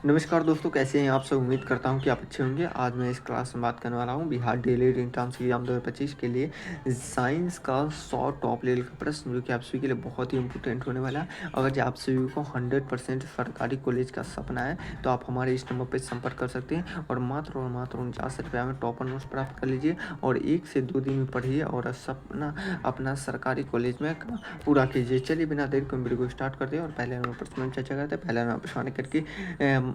नमस्कार दोस्तों, कैसे हैं आप सब। उम्मीद करता हूँ कि आप अच्छे होंगे। आज मैं इस क्लास में बात करने वाला हूँ बिहार डेली एग्जाम्स एग्जाम 2025 के लिए साइंस का 100 टॉप लेवल का प्रश्न, जो कि आप सभी के लिए बहुत ही इंपॉर्टेंट होने वाला है। अगर जो आप सभी को 100% सरकारी कॉलेज का सपना है तो आप हमारे इस नंबर पर संपर्क कर सकते हैं और मात्र 49 रुपये में टॉपर नोट्स प्राप्त कर लीजिए और 1 से 2 दिन में पढ़िए और सपना अपना सरकारी कॉलेज में पूरा कीजिए। चलिए बिना देर को वीडियो को स्टार्ट करते हैं और पहले नंबर प्रश्न में चर्चा करते हैं। पहला नंबर प्रश्न करके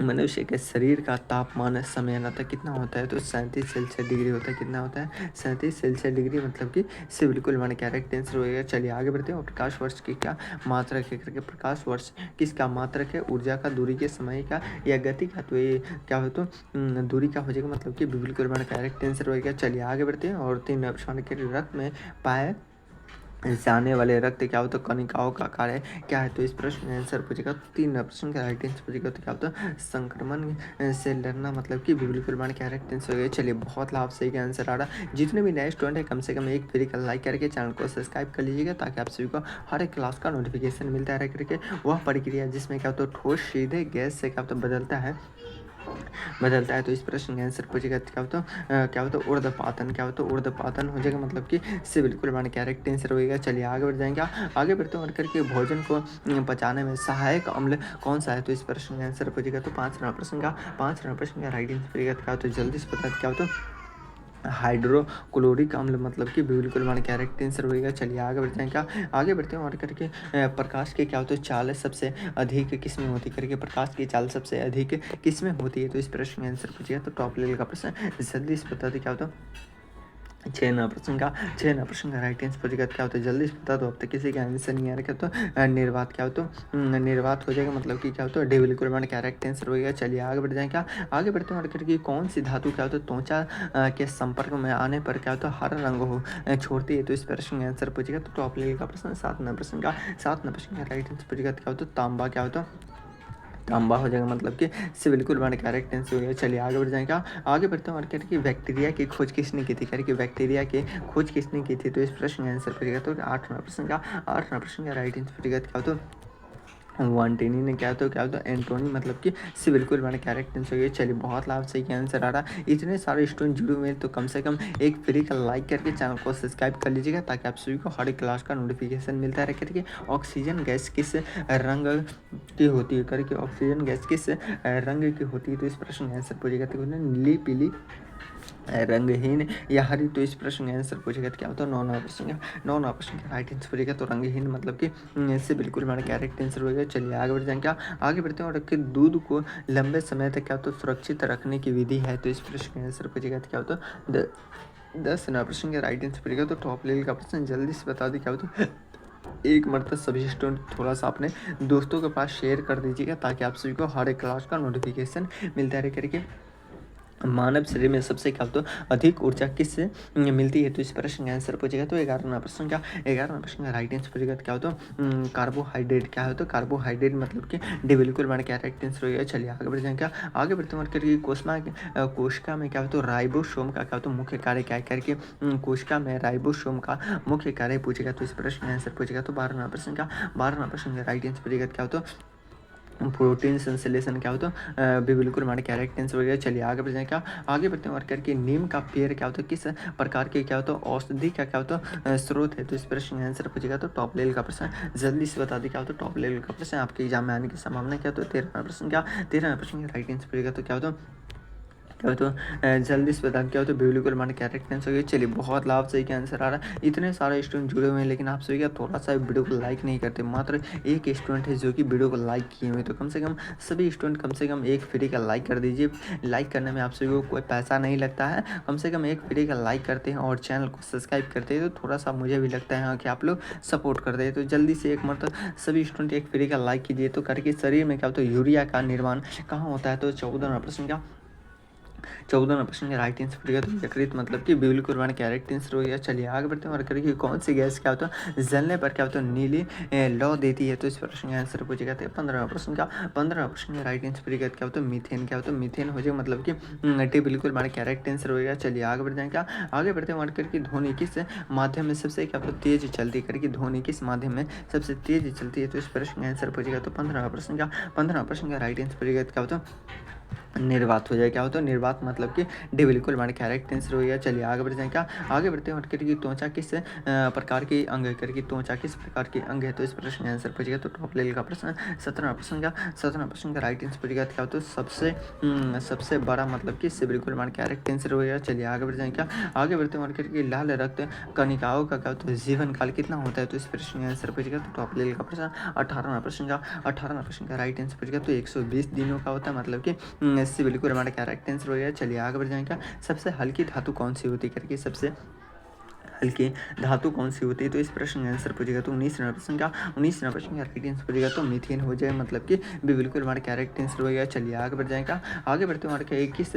मनुष्य के शरीर का तापमान सामान्यतः कितना होता है? तो 37 डिग्री होता है। कितना होता है? 37 डिग्री, मतलब कि इससे बिल्कुल हमारे करेक्ट आंसर होएगा। चलिए आगे बढ़ते हैं। और प्रकाश वर्ष की क्या मात्रक है करके, प्रकाश वर्ष किसका मात्रक है? ऊर्जा का, दूरी के, समय का या गति का? तो ये क्या हो, तो दूरी का हो जाएगा, मतलब कि बिल्कुल हमारा करेक्ट आंसर होएगा। चलिए आगे बढ़ते हैं। और 3 ऑप्शन के रक्त में पाए जाने वाले रक्त क्या होता है? कणिकाओं का कार्य क्या है? तो इस प्रश्न में आंसर पूछेगा। 3 प्रश्न का राइट आंसर पूछेगा तो क्या होता है? संक्रमण से लड़ना, मतलब कि बिल्कुल मान क्या राइट आंसर हो गया। चलिए बहुत लाभ सही का आंसर आ रहा। जितने भी नए स्टूडेंट है कम से कम एक फ्री का लाइक करके चैनल को सब्सक्राइब कर लीजिएगा, ताकि आप सभी को हर एक क्लास का नोटिफिकेशन मिलता रहे करके। वह प्रक्रिया जिसमें क्या होता है ठोस सीधे गैस से क्या होता है बदलता है। तो इस प्रश्न का आंसर पूछेगा क्या होता है? क्या होता है? ऊर्ध्वपातन। क्या होता है? ऊर्ध्वपातन हो जाएगा, मतलब कि इससे बिल्कुल हमारा करेक्ट आंसर होगा। चलिए आगे बढ़ जाएंगे। आगे बढ़ते हैं और करके भोजन को पचाने में सहायक अम्ल कौन सा है? तो इस प्रश्न का आंसर पूछेगा तो 5 प्रश्न का राइट आंसर पूछेगा क्या होता है? जल्दी से बता क्या होता है? हाइड्रोक्लोरिक अम्ल, मतलब कि बिल्कुल हमारा करेक्ट आंसर होगा। चलिए आगे बढ़ते हैं। क्या आगे बढ़ते हैं और करके प्रकाश के क्या होते हैं चाल सबसे अधिक किसमें होती है करके, प्रकाश की चाल सबसे अधिक किसमें होती है? तो इस प्रश्न का आंसर पूछिएगा तो टॉप लेवल का प्रश्न जल्दी से बता दें क्या होता है? 6 प्रश्न का राइट आंसर पूछेगा क्या होता है? जल्दी से बता दो। अब तक किसी का आंसर नहीं आ रहा। क्या तो निर्वात। क्या होता है? निर्वात हो जाएगा, मतलब कि क्या होता है? डी बिल्कुल हमारा करेक्ट आंसर होगा। चलिए आगे बढ़ जाएं। क्या आगे बढ़ते हैं और करके कौन सी धातु क्या होता है त्वचा के संपर्क में आने पर क्या होता है हरा रंग छोड़ती है? तो इस प्रश्न का आंसर पूछेगा तो टॉप लेवल का प्रश्न 7 प्रश्न का राइट आंसर पूछेगा क्या होता है? तांबा। क्या होता है? तांबा हो जाएगा, मतलब कि इससे बिल्कुल हमारे करेक्ट आंसर हो गया। चलिए आगे बढ़ जाएगा। आगे बढ़ते हैं और कहते हैं कि बैक्टीरिया की खोज किसने की थी करके, बैक्टीरिया की खोज किसने की थी? तो इस प्रश्न का आंसर पूछेगा तो 8वां प्रश्न का राइट आंसर पूछेगा क्या होता है? वांटिनी ने क्या होता है एंटोनी, मतलब कि इससे बिल्कुल मैंने कैरेक्ट आंसर हो गया। चलिए बहुत लाभ सही आंसर आ रहा। इतने सारे स्टूडेंट जुड़े हुए हैं तो कम से कम एक फ्री का लाइक करके चैनल को सब्सक्राइब कर लीजिएगा, ताकि आप सभी को हर एक क्लास का नोटिफिकेशन मिलता रहे करके। ऑक्सीजन गैस किस रंग की होती है करके, ऑक्सीजन गैस किस रंग की होती है? तो इस प्रश्न का आंसर पूछेगा तो नीली, पीली, रंगहीन या हरी? तो इस प्रश्न का आंसर पूछेगा तो क्या होता है? 9वां प्रश्न का राइट आंसर पूछेगा तो रंगहीन, मतलब कि इससे बिल्कुल हमारा करेक्ट आंसर होगा। चलिए आगे बढ़ जाएंगे। क्या आगे बढ़ते हैं और रखे दूध को लंबे समय तक क्या होता है सुरक्षित रखने की विधि है? तो इस प्रश्न का आंसर पूछेगा तो क्या होता है? 10वां प्रश्न का राइट आंसर पूछेगा तो टॉप लेवल का प्रश्न जल्दी से बता दें क्या होता है? एक मरतब सभी स्टूडेंट थोड़ा सा अपने दोस्तों के पास शेयर कर दीजिएगा, ताकि आप सभी को हर एक क्लास का नोटिफिकेशन मिलता रहे करके। मानव शरीर में सबसे क्या होता है अधिक ऊर्जा किससे मिलती है? तो इस प्रश्न का आंसर पूछेगा तो 11वां प्रश्न का राइट आंसर पूछेगा तो क्या होता है? कार्बोहाइड्रेट। क्या होता है? कार्बोहाइड्रेट, मतलब कि डी बिल्कुल मैंने क्या राइट आंसर होगा। चलिए आगे बढ़ जाएंगे। आगे बढ़ते हैं करके कोशिका में क्या होता है राइबोसोम का क्या होता है मुख्य कार्य क्या है करके, कोशिका में राइबोसोम का मुख्य कार्य पूछेगा तो इस प्रश्न का आंसर पूछेगा तो 12वां प्रश्न का राइट आंसर पूछेगा क्या होता है? प्रोटीन संश्लेषण। क्या होता है? भी बिल्कुल हमारे कैरेक्ट आंसर वगैरह। चलिए आगे बढ़ जाए। क्या आगे बढ़ते हैं और करके नीम का पेड़ क्या होता है किस प्रकार के क्या होता है औषधि का क्या होता है स्रोत है? तो इस प्रश्न का आंसर पूछेगा तो टॉप लेवल का प्रश्न जल्दी से बता दी क्या होता है? टॉप लेवल का प्रश्न आपके एग्जाम में आने की संभावना क्या होता है? 13वां प्रश्न का राइट आंसर पूछेगा तो क्या होता है? क्या होता है? जल्दी से बता क्या होता है? बिल्कुल हमारे करेक्ट आंसर हो गया। चलिए बहुत लाभ सही का आंसर आ रहा है। इतने सारे स्टूडेंट जुड़े हुए हैं, लेकिन आप सभी का थोड़ा सा वीडियो को लाइक नहीं करते। मात्र एक स्टूडेंट है जो कि वीडियो को लाइक किए हुए, तो कम से कम सभी स्टूडेंट कम से कम एक फ्री का लाइक कर दीजिए। लाइक करने में आप सभी को कोई पैसा नहीं लगता है। कम से कम एक फ्री का लाइक करते हैं और चैनल को सब्सक्राइब करते हैं तो थोड़ा सा मुझे भी लगता है कि आप लोग सपोर्ट करते हैं। तो जल्दी से एक मतलब सभी स्टूडेंट एक फ्री का लाइक कीजिए। तो करके शरीर में क्या होता है यूरिया का निर्माण कहाँ होता है? तो 14वां प्रश्न का 14 प्रश्न का राइट आंसर पड़ेगा तो यकृत मतलब कि बिल्कुल वन करेक्ट आंसर हो गया। चलिए आगे बढ़ते हैं और करिए कौन सी गैस क्या होता है जलने पर क्या होता है नीली लौ देती है, तो इस प्रश्न का आंसर पूछेगा। तो 15 प्रश्न का राइट आंसर पड़ेगा क्या होता है मीथेन। क्या होता है मीथेन हो जाएगा मतलब कि टी बिल्कुल हमारा करेक्ट आंसर हो गया। चलिए आगे बढ़ जाएंगे क्या आगे बढ़ते हैं और करके ध्वनि किस माध्यम में सबसे क्या होता है तेज चलती है, करके ध्वनि किस माध्यम में सबसे तेज चलती है, तो इस प्रश्न का आंसर पूछेगा। तो 15 प्रश्न का राइट आंसर पड़ेगा क्या होता है निर्वात हो जाए। क्या होता है निर्वात मतलब कि डी बिल्कुल हमारे करेक्ट आंसर हो गया। चलिए आगे बढ़ जाए क्या आगे बढ़ते हैं करके त्वचा किस प्रकार की अंग है, करके त्वचा किस प्रकार की अंग है, तो इस प्रश्न का आंसर पूछेगा। तो टॉप लेवल का प्रश्न 17 प्रश्न का राइट आंसर पूछेगा। क्या होता है सबसे बड़ा मतलब कि इससे बिल्कुल हमारे करेक्ट आंसर हो गया। चलिए आगे बढ़ जाए क्या आगे बढ़ते हैं करके लाल रक्त कणिकाओं का क्या होता है जीवन काल कितना होता है, तो इस प्रश्न का आंसर पूछेगा। तो टॉप लेवल का प्रश्न 18 प्रश्न का राइट आंसर पूछेगा। तो 120 दिनों का होता है मतलब कि इससे बिल्कुल हमारा करेक्ट आंसर हो गया। चलिए आगे बढ़ जाएंगे सबसे हल्की धातु कौन सी होती है, करके सबसे हल्की धातु कौन सी होती है, तो इस प्रश्न का आंसर पूछेगा। तो 19 प्रश्न का राइट आंसर पूछेगा। तो मीथेन हो जाए मतलब कि भी बिल्कुल हमारा करेक्ट आंसर हो गया। चलिए आगे बढ़ जाएगा आगे बढ़ते हमारे क्या किस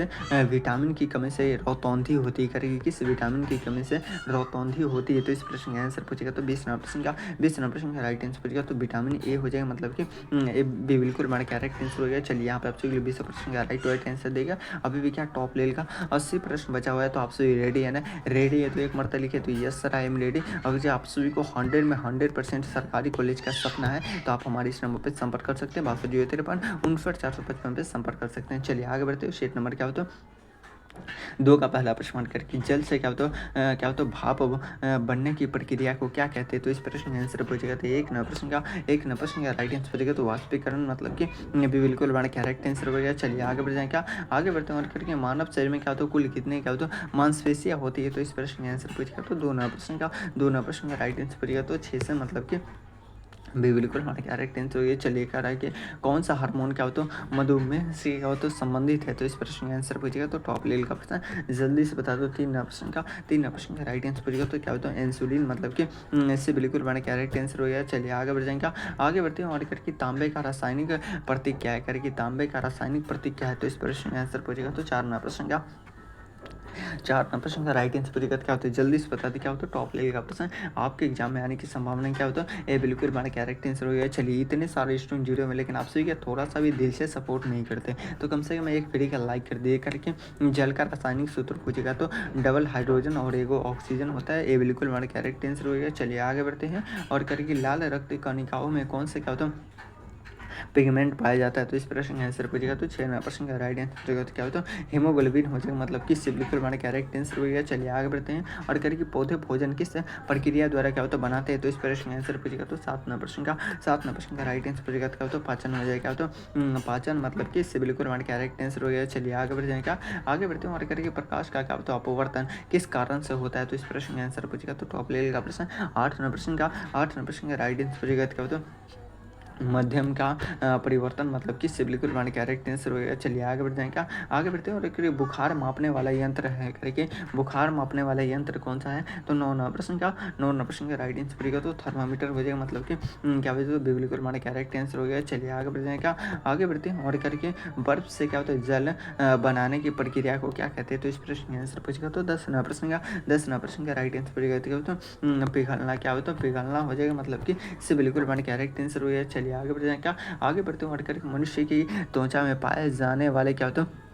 विटामिन की कमी से रौतौंधी होती है, करेगी किस विटामिन की कमी से रौतौंधी होती है, तो इस प्रश्न का आंसर पूछेगा। तो 20 प्रश्न का राइट आंसर पूछेगा। तो विटामिन ए हो जाएगा मतलब कि ए भी बिल्कुल हमारा करेक्ट आंसर हो गया। चलिए यहाँ पे आपसे 20 प्रश्न का राइट आंसर देगा। अभी भी क्या टॉप लेवल का 80 प्रश्न बचा हुआ है, तो आपसे रेडी है ना, रेडी है तो एक मरतबा लिखे तो yes sir I am ready. अगर जो आप सभी को 100 में 100% सरकारी कॉलेज का सपना है तो आप हमारे इस नंबर पर संपर्क कर सकते हैं 6253 पे संपर्क कर सकते हैं। चलिए आगे बढ़ते हैं। शेट नंबर क्या होता है 2 का पहला प्रश्न करके जल से क्या होता है भाप बनने की प्रक्रिया को क्या कहते हैं, तो इस प्रश्न का आंसर पूछेगा। तो एक नंबर प्रश्न का राइट आंसर पूछेगा। तो वाष्पीकरण मतलब कि भी बिल्कुल बड़ा करेक्ट आंसर हो गया। चलिए आगे बढ़ जाए क्या आगे बढ़ते हैं और करके मानव शरीर में क्या होता है कुल कितने क्या होता है मांसपेशियाँ होती है, तो इस प्रश्न का आंसर पूछेगा। तो 2 नंबर प्रश्न का राइट आंसर पूछेगा। तो 6 से मतलब कि भी बिल्कुल हमारे करेक्ट आंसर हो गया। चलिए कह रहा है कि कौन सा हार्मोन क्या होता है मधुमेह से क्या होता है संबंधित है, तो इस प्रश्न का आंसर पूछेगा। तो टॉप लेवल का प्रश्न जल्दी से बता दो। 3 प्रश्न का राइट आंसर पूछेगा। तो क्या होता है इंसुलिन मतलब कि इससे बिल्कुल हमारे करेक्ट आंसर हो गया। चलिए आगे बढ़ जाएंगे आगे बढ़ते हैं और करके तांबे का रासायनिक प्रतीक क्या है, करके तांबे का रासायनिक प्रतीक क्या है, तो इस प्रश्न का आंसर पूछेगा। तो 4 प्रश्न का राइट आंसर पूछेगा। क्या होता है जल्दी से बता दें क्या होता है टॉप लेवल का प्रश्न आपके एग्जाम में आने की संभावना क्या होता है ये बिल्कुल हमारा करेक्ट आंसर हो गया। चलिए इतने सारे स्टूडेंट जुड़े हुए लेकिन आप सभी क्या थोड़ा सा भी दिल से सपोर्ट नहीं करते, तो कम से कम एक फ्री का लाइक कर दिए करके जल का रासायनिक सूत्र पूछेगा। तो डबल हाइड्रोजन और एगो ऑक्सीजन होता है, ये बिल्कुल हमारा करेक्ट आंसर हो गया। चलिए आगे बढ़ते हैं और करके लाल रक्त कणिकाओं में कौन से क्या होता है पिगमेंट पाया जाता है, तो इस प्रश्न का आंसर पूछेगा। तो 6 प्रश्न का राइट आंसर पूछेगा। तो क्या होता है हीमोग्लोबिन हो जाएगा मतलब किस बिल्कुल हमारा करेक्ट आंसर हो गया। चलिए आगे बढ़ते हैं और करके पौधे भोजन किस प्रक्रिया द्वारा क्या होता है बनाते हैं, तो इस प्रश्न का आंसर पूछेगा। तो 7 प्रश्न का राइट आंसर पूछेगा। क्या होता है पाचन हो जाएगा। क्या होता है पाचन मतलब कि इससे बिल्कुल हमारा करेक्ट आंसर हो गया। चलिए आगे बढ़ जाएगा आगे बढ़ते हैं और करके प्रकाश का क्या होता है अपवर्तन किस कारण से होता है, तो इस प्रश्न का आंसर पूछेगा। तो टॉप लेवल का प्रश्न 8 प्रश्न का राइट आंसर पूछेगा। क्या होता है मध्यम का परिवर्तन मतलब कि बिल्कुल हमारे करेक्ट आंसर हो गया। चलिए आगे बढ़ जाएंगे आगे बढ़ते हैं और एक बुखार मापने वाला यंत्र है, करके बुखार मापने वाला यंत्र कौन सा है, तो 9 प्रश्न का राइट आंसर पड़ेगा। तो थर्मामीटर हो जाएगा मतलब कि क्या बोलते हैं बिल्कुल हमारा करेक्ट आंसर हो गया। चलिए आगे बढ़ जाएगा आगे बढ़ते हैं और करके बर्फ से क्या होता है जल बनाने की प्रक्रिया को क्या कहते हैं, तो इस प्रश्न का आंसर पूछेगा। तो 10 प्रश्न का राइट आंसर पड़ेगा। तो पिघलना क्या होता है पिघलना हो जाएगा मतलब कि इससे बिल्कुल हमारे करेक्ट आंसर हो गया। चलिए आगे बढ़ जाए क्या आगे बढ़ते हैं और करके मनुष्य की त्वचा में पाए जाने वाले क्या होते हैं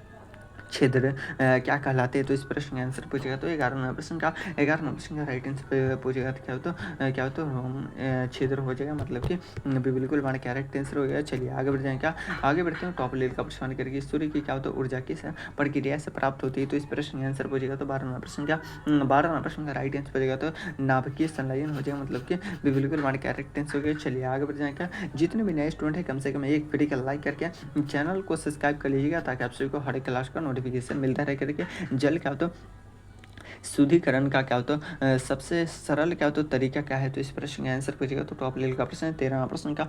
छिद्र क्या कहलाते हैं, तो इस प्रश्न का आंसर पूछेगा। तो 11 प्रश्न का राइट आंसर पूछेगा। तो क्या होता है छिद्र हो जाएगा मतलब कि बिल्कुल हमारा करेक्ट आंसर हो गया। चलिए आगे बढ़ जाएंगे क्या आगे बढ़ते हैं टॉप लेवल का प्रश्न करके सूर्य की क्या होता है ऊर्जा किस प्रक्रिया से प्राप्त होती है, तो इस प्रश्न का आंसर पूछेगा। तो 12 प्रश्न का राइट आंसर पूछेगा। तो नाभिकीय संलयन हो जाएगा मतलब कि बिल्कुल हमारे करेक्ट आंसर हो गया। चलिए आगे बढ़ जाएंगे जितने भी नए स्टूडेंट है कम से कम एक फ्री का लाइक करके चैनल को सब्सक्राइब कर लीजिएगा ताकि आप सभी को हर क्लास का नोटिफिकेशन मिलता रहे। करके जल क्या होता है शुद्धिकरण का क्या होता है सबसे सरल क्या होता है तरीका क्या है, तो इस प्रश्न का आंसर पूछेगा। तो टॉप लेवल का प्रश्न है 13 प्रश्न का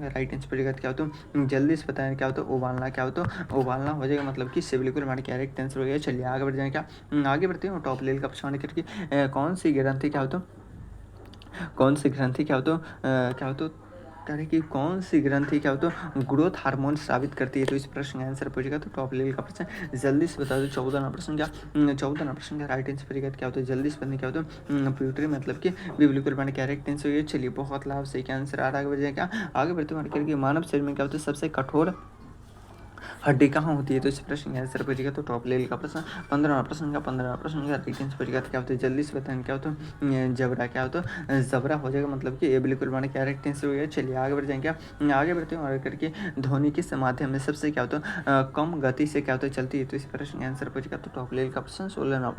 राइट आंसर पूछेगा। क्या होता है जल्दी से बताएं क्या होता है उबालना क्या होता है उबालना हो जाएगा मतलब कि इससे बिल्कुल हमारे करेक्ट आंसर हो गया। चलिए आगे बढ़ जाए क्या आगे बढ़ते हैं टॉप लेवल का प्रश्न करके कौन सी ग्रंथि क्या होता है कौन सी ग्रंथि क्या होता है कह रहे कि कौन सी ग्रंथि क्या हो तो ग्रोथ हार्मोन स्रावित करती है, तो इस प्रश्न का आंसर पूछेगा तो टॉप लेवल का प्रश्न। जल्दी से बता दो 14वां प्रश्न का 14वां प्रश्न का राइट आंसर पूछेगा क्या होता है जल्दी से बताने क्या होता है प्यूटरी मतलब कि बिल्कुल मैंने करेक्ट आंसर ये। चलिए बहुत लाभ से क्या आंसर आ रहा है, आगे बढ़ जाएगा। आगे बढ़ते हुए करके मानव शरीर में क्या होता है सबसे कठोर हड्डी कहाँ होती है, तो इस प्रश्न का आंसर पूछेगा तो टॉप लेवल का प्रश्न। 15वां प्रश्न का 15वां प्रश्न का राइट आंसर पूछेगा तो क्या होता है जल्दी से बताएं क्या होता है जबड़ा क्या होता है जबड़ा हो जाएगा, मतलब कि ये बिल्कुल मैंने करेक्ट आंसर हो गया। चलिए आगे बढ़ जाएंगे, आगे बढ़ते हैं और करके ध्वनि किस माध्यम में सबसे क्या होता है कम गति से क्या होता है चलती है, तो इस प्रश्न का आंसर पूछेगा तो टॉप लेवल का प्रश्न। 16वां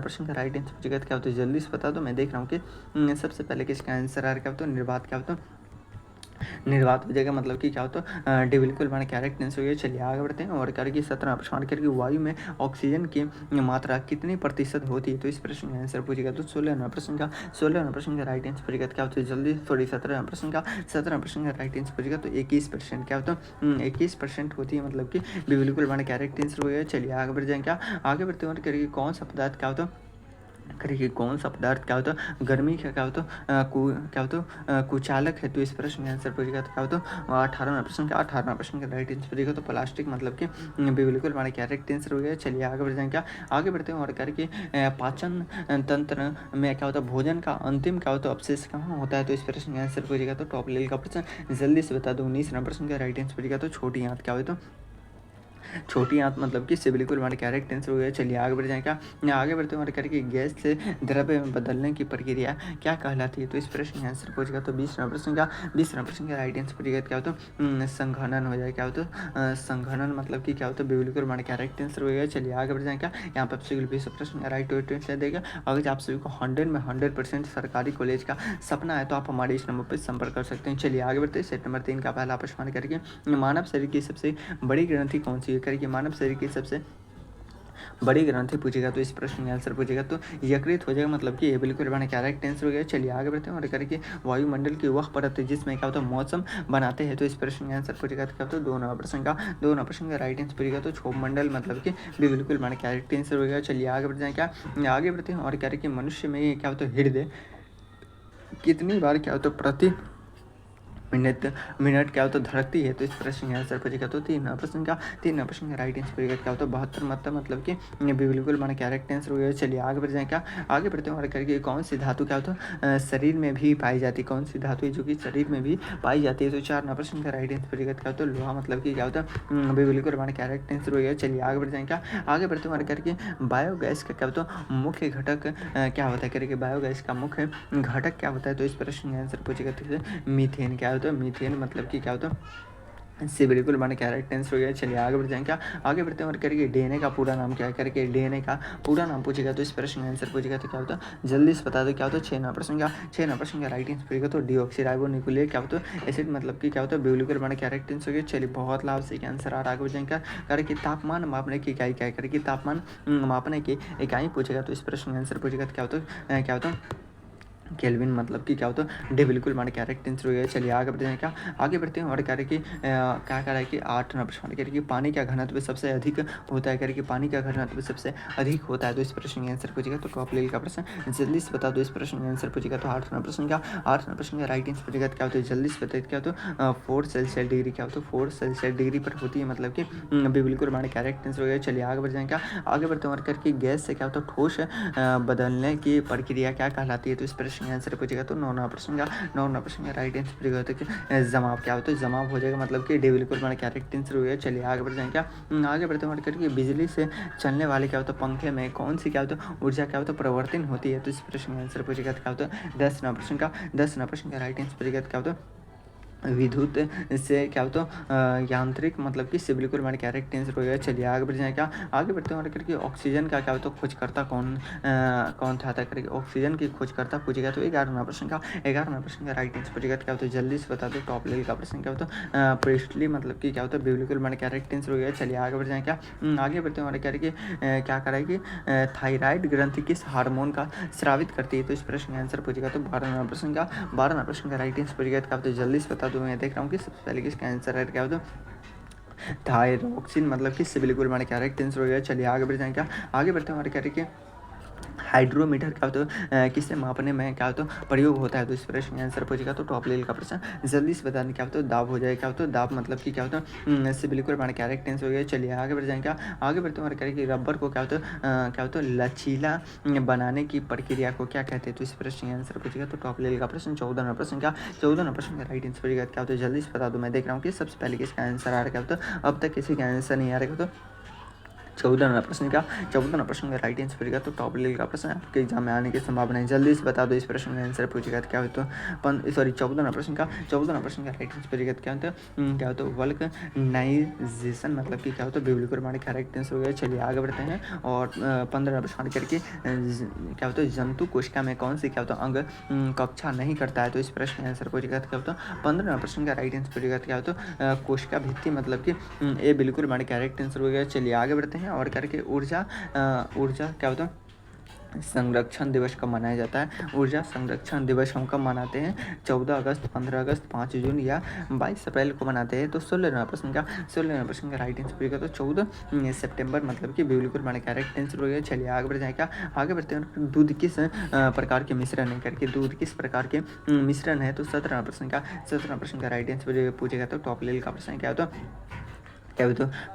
प्रश्न का राइट आंसर पूछेगा क्या होता है जल्दी से बता दो। मैं देख रहा हूँ कि सबसे पहले किसका आंसर आ रहा क्या होता है निर्वात क्या होता है निर्वात हो जाएगा, मतलब कि क्या होता है बिल्कुल मैंने कैरेक्ट आंसर हो गया। चलिए आगे बढ़ते हैं और करके 17वां प्रश्न करके वायु में ऑक्सीजन की मात्रा कितनी प्रतिशत होती है, तो इस प्रश्न का आंसर पूछेगा तो 16वां प्रश्न का राइट आंसर पूछेगा क्या होता है जल्दी सॉरी 17वां प्रश्न का राइट आंसर पूछेगा तो 21% क्या होता है 21% होती है, मतलब कि बिल्कुल मैंने कैरेक्ट आंसर हो गया। चलिए आगे बढ़ जाएंगे, आगे बढ़ते हैं और करके कौन सा पदार्थ क्या होता है करिए कौन सा पदार्थ क्या होता है गर्मी का क्या होता है क्या होता है कुचालक है, तो इस प्रश्न का आंसर पूछेगा तो क्या होता है 18वां प्रश्न का राइट आंसर पूछेगा तो प्लास्टिक, मतलब कि बिल्कुल हमारे करेक्ट आंसर हो गया। चलिए आगे बढ़ जाएंगे, आगे बढ़ते हैं और करके पाचन तंत्र में क्या होता है भोजन का अंतिम क्या होता है अवशेष कहाँ होता है, तो इस प्रश्न का आंसर पूछेगा तो टॉप लेवल का प्रश्न। जल्दी से बता दो 19वां प्रश्न का राइट आंसर पूछेगा तो छोटी आंत क्या होता है छोटी आंत, मतलब कि इससे बिल्कुल हमारे करेक्ट आंसर हो गया। चलिए आगे बढ़ जाएगा, आगे बढ़ते हमारे करके गैस से द्रव्य में बदलने की प्रक्रिया क्या कहलाती है, तो इस प्रश्न का आंसर पूछेगा तो 20वां प्रश्न का राइट आंसर पूछेगा क्या होता है संघनन हो जाएगा, क्या होता है संघनन, मतलब कि क्या होता है बिल्कुल हमारे करेक्ट आंसर हो गया। चलिए आगे बढ़ जाएगा, यहाँ पर आपसे 20 प्रश्न का राइट आंसर देगा। अगर आप सभी को 100 में 100% सरकारी कॉलेज का सपना है तो आप हमारे इस नंबर पर संपर्क कर सकते हैं। चलिए आगे बढ़ते हैं, सेट नंबर 3 का पहला प्रश्न करके मानव शरीर की सबसे बड़ी ग्रंथि कौन सी है करके मानव शरीर की सबसे बड़ी ग्रंथि पूछेगा तो इस प्रश्न का आंसर पूछेगा तो यकृत हो जाएगा, मतलब कि ये बिल्कुल मैंने करेक्ट आंसर हो गया। चलिए आगे बढ़ते हैं और करके वायुमंडल की वह परत है जिसमें क्या होता है मौसम बनाते हैं, तो इस प्रश्न का आंसर पूछेगा तो क्या होता है 2वां प्रश्न का राइट आंसर पूछेगा तो क्षोभ मंडल, मतलब कि बिल्कुल मैंने करेक्ट आंसर हो गया। चलिए आगे बढ़ जाए क्या आगे बढ़ते हैं और करके मनुष्य में क्या होता है हृदय कितनी बार क्या होता है प्रति मिनट क्या होता है धड़कती है, तो इस प्रश्न का आंसर पूछेगा तो 3वां प्रश्न का राइट आंसर पूछेगा क्या होता है 72 मतलब कि बिल्कुल मैंने करेक्ट आंसर हो गया। चलिए आगे बढ़ जाए क्या आगे बढ़ते हैं और करके कौन सी धातु क्या होता है शरीर में भी पाई जाती है, कौन सी धातु है जो कि शरीर में भी पाई जाती है, तो 4वां प्रश्न का राइट आंसर पूछेगा क्या होता है लोहा, मतलब कि क्या होता है बिल्कुल मैंने करेक्ट आंसर हो गया। चलिए आगे बढ़ जाए क्या आगे बढ़ते हैं और करके बायोगैस का क्या होता है मुख्य घटक क्या होता है करके बायोगैस का मुख्य घटक क्या होता है, तो इस प्रश्न का आंसर पूछेगा तो मीथेन क्या होता है मीथेन, मतलब कि क्या होता है इससे बिल्कुल मैंने करेक्ट आंसर हो गया। चलिए आगे बढ़ जाएंगे क्या आगे बढ़ते हैं और करके डीएनए का पूरा नाम क्या है करके डीएनए का पूरा नाम पूछेगा तो इस प्रश्न का आंसर पूछेगा तो क्या होता है जल्दी से बता दो क्या होता है 6वां प्रश्न का राइट आंसर पूछेगा तो डीऑक्सीराइबोन्यूक्लिक क्या होता है एसिड, मतलब कि क्या होता है बिल्कुल मैंने करेक्ट आंसर हो गया। चलिए बहुत लाभ से आंसर आ रहा आगे बढ़ जाएंगे करके तापमान मापने की इकाई क्या है करके तापमान मापने की इकाई पूछेगा तो इस प्रश्न का आंसर पूछेगा तो क्या होता है केल्विन, मतलब कि क्या होता है डे बिल्कुल हमारे करेक्ट आंसर हो गया। चलिए आगे बढ़ते हैं क्या आगे बढ़ते हैं और कह रहे कि क्या कह रहा है कि 8वां प्रश्न कह रहे कि पानी का घनत्व सबसे अधिक होता है, कह रहे कि पानी का घनत्व सबसे अधिक होता है, तो इस प्रश्न का आंसर पूछेगा तो टॉप लेवल का प्रश्न। जल्दी से बता दो इस प्रश्न का आंसर पूछेगा तो 8वां प्रश्न का राइट आंसर पूछेगा क्या होता है जल्दी से बताइए क्या होता है 4 सेल्सियस डिग्री क्या होता है 4 सेल्सियस डिग्री पर होती है, मतलब कि बिल्कुल हमारे करेक्ट आंसर हो गया। चलिए आगे बढ़ जाएंगे आगे बढ़ते हैं और करके गैस से क्या होता है ठोस बदलने की प्रक्रिया क्या कहलाती है, तो इस प्रश्न का आंसर पूछेगा तो 9वां प्रश्न का राइट आंसर पूछेगा तो कि जमाव क्या होता है जमाव हो जाएगा, मतलब कि डी बिल्कुल हमारा करेक्ट आंसर हो गया। चलिए आगे बढ़ जाएंगे क्या आगे बढ़ते हैं करके बिजली से चलने वाले क्या होता है पंखे में कौन सी क्या होता है ऊर्जा क्या होता है परिवर्तन होती है, तो इस प्रश्न का आंसर पूछेगा तो क्या होता है 10वां प्रश्न का राइट आंसर पूछेगा तो क्या होता है विद्युत से क्या होता है यांत्रिक, मतलब कि से बिल्कुल हमारे करेक्ट आंसर हो गया। चलिए आगे बढ़ जाए क्या आगे बढ़ते हैं और करके ऑक्सीजन का क्या होता है खोजकर्ता कौन था करके ऑक्सीजन की खोजकर्ता पूछेगा तो 11वां प्रश्न का राइट आंसर पूछेगा क्या होता है जल्दी से बता दो टॉप लेवल का प्रश्न क्या होता है प्रिस्टली, मतलब कि क्या होता है बिल्कुल हमारे करेक्ट आंसर हो गया। चलिए आगे बढ़ जाए क्या आगे बढ़ते हैं और करके क्या करेगी थायराइड ग्रंथि किस हार्मोन का स्रावित करती है, तो इस प्रश्न का आंसर पूछेगा तो 12वां प्रश्न का राइट आंसर पूछेगा क्या होता है जल्दी से बता दो। मैं देख रहा हूँ कि सबसे पहले किसका आंसर है क्या होता है थायरॉक्सिन, मतलब कि इससे बिल्कुल हमारे करेक्ट आंसर हो गया। चलिए आगे बढ़ जाएंगे क्या आगे बढ़ते हैं हमारे कह रहे कि हाइड्रोमीटर क्या होता है किसे मापने में क्या होता है प्रयोग होता है। तो इस प्रश्न का आंसर पूछेगा तो टॉप लेवल का प्रश्न जल्दी से बताने क्या होता है दाब हो जाए। क्या होता है दाब मतलब कि क्या होता है इससे बिल्कुल हमारे कैरेक्ट टेंस हो गया। चलिए आगे बढ़ जाएंगे। आगे बढ़ते हमारे करें कि रबर को क्या होता है क्या होता है लचीला बनाने की प्रक्रिया को क्या कहते हैं। तो इस प्रश्न का आंसर पूछेगा तो टॉप लेवल का प्रश्न 14वां प्रश्न का 14वां प्रश्न का राइट आंसर पूछेगा क्या होता है जल्दी से बता दो। मैं देख रहा हूँ कि सबसे पहले किसका आंसर आ रहा है। क्या होता है अब तक किसी का आंसर नहीं आ रहा। तो 14वां प्रश्न का 14वां प्रश्न का राइट आंसर पूछेगा तो टॉप लेवल का प्रश्न आपके एग्जाम में आने की संभावना है। जल्दी से बता दो इस प्रश्न का आंसर पूछेगा तो क्या होता है 14वां प्रश्न का 14वां प्रश्न का राइट आंसर पूछेगा तो क्या होता है वल्कनाइजेशन मतलब कि क्या होता है बिल्कुल हमारे करेक्ट आंसर हो गया। चलिए आगे बढ़ते हैं और 15वां प्रश्न करके क्या होता है जंतु कोशिका में कौन सी क्या होता है अंग कक्षा नहीं करता है। तो इस प्रश्न का आंसर पूछेगा तो क्या होता है 15वां प्रश्न का राइट आंसर पूछेगा तो क्या होता है कोशिका भित्ति मतलब कि ये बिल्कुल हमारे करेक्ट आंसर हो गया। चलिए आगे बढ़ते हैं और करके ऊर्जा क्या होता है संरक्षण दिवस कब मनाया जाता है। ऊर्जा संरक्षण दिवस हम कब मनाते हैं 14 अगस्त 15 अगस्त 5 जून या 22 अप्रैल को मनाते हैं। तो 16वां प्रश्न का राइट आंसर पूछेगा तो 14 सितंबर मतलब कि बिल्कुल हमारे करेक्ट आंसर हो गया। चलिए आगे बढ़ जाएगा। आगे बढ़ते हैं दूध किस प्रकार के मिश्रण है करके दूध किस प्रकार के मिश्रण है। तो 17वां प्रश्न का राइट आंसर पूछेगा तो टॉप लेवल का प्रश्न क्या होता है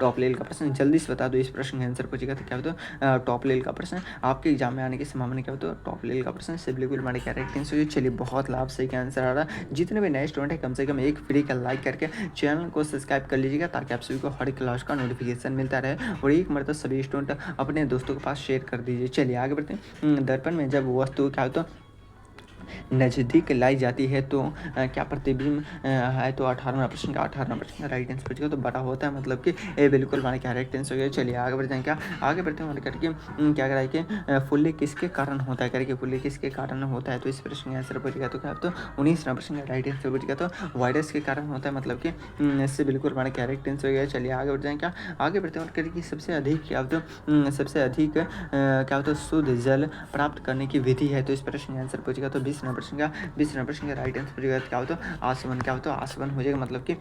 टॉप लेवल का प्रश्न जल्दी से बता दो इस प्रश्न का आंसर पूछेगा तो क्या होता है टॉप लेवल का प्रश्न आपके एग्जाम में आने की संभावना क्या होता है टॉप लेवल का प्रश्न से बिल्कुल हमारे करेक्ट आंसर। चलिए बहुत लाभ सही का आंसर आ रहा है। जितने भी नए स्टूडेंट है कम से कम एक फ्री का लाइक करके चैनल को सब्सक्राइब कर लीजिएगा ताकि आप सभी को हर क्लास का नोटिफिकेशन मिलता रहे और एक मरतबा सभी स्टूडेंट अपने दोस्तों के पास शेयर कर दीजिए। चलिए आगे बढ़ते हैं। दर्पण में जब वस्तु क्या होता है नज़दीक लाई जाती है तो क्या प्रतिबिंब है। तो 18वां प्रश्न का राइट आंसर पूछेगा तो बड़ा होता है मतलब कि ये बिल्कुल हमारे करेक्ट आंसर हो गया। चलिए आगे बढ़ जाएंगे। आगे बढ़ते हैं करके क्या कराए कि फुल्ली किसके कारण होता है करके फुल्ली किसके कारण होता है। तो इस प्रश्न का आंसर पूछेगा तो क्या तो 19वां प्रश्न का राइट आंसर पूछेगा तो वायरस के कारण होता है मतलब कि इससे बिल्कुल हमारे करेक्ट आंसर हो गया। चलिए आगे बढ़ जाएंगे। आगे बढ़ते हैं करके सबसे अधिक क्या होता है सबसे अधिक क्या होता है शुद्ध जल प्राप्त करने की विधि है। तो इस प्रश्न का आंसर पूछेगा तो 20वां प्रश्न का राइट आंसर पूछेगा क्या होता है आसवन। क्या होता है आसवन हो जाएगा मतलब कि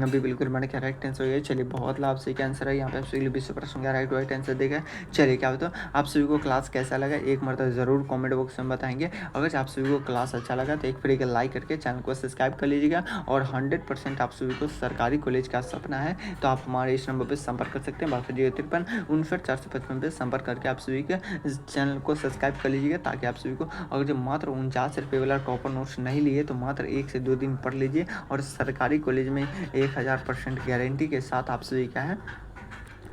अभी बिल्कुल मैंने क्या राइट आंसर हो गया। चलिए बहुत लाभ सही का आंसर है। यहाँ पे आप सभी 20 प्रश्न का राइट आंसर देगा। चलिए क्या होता है आप सभी को क्लास कैसा लगा एक मरतबा जरूर कमेंट बॉक्स में बताएंगे। अगर आप सभी को क्लास अच्छा लगा तो एक फ्री का लाइक करके चैनल को सब्सक्राइब कर लीजिएगा और 100% आप सभी को सरकारी कॉलेज का सपना है तो आप हमारे इस नंबर पर संपर्क कर सकते हैं 6253 पे संपर्क करके आप सभी के चैनल को सब्सक्राइब कर लीजिएगा ताकि आप सभी को अगर जो मात्र 49 रुपये वाला टॉपर नोट्स नहीं लिए तो मात्र 1 से 2 दिन पढ़ लीजिए और सरकारी कॉलेज में 1000% गारंटी के साथ आप सभी का है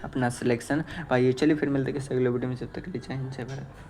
अपना सिलेक्शन पाइए। चलिए फिर मिलते हैं अगले वीडियो में। जब तक लीजिए जय भारत।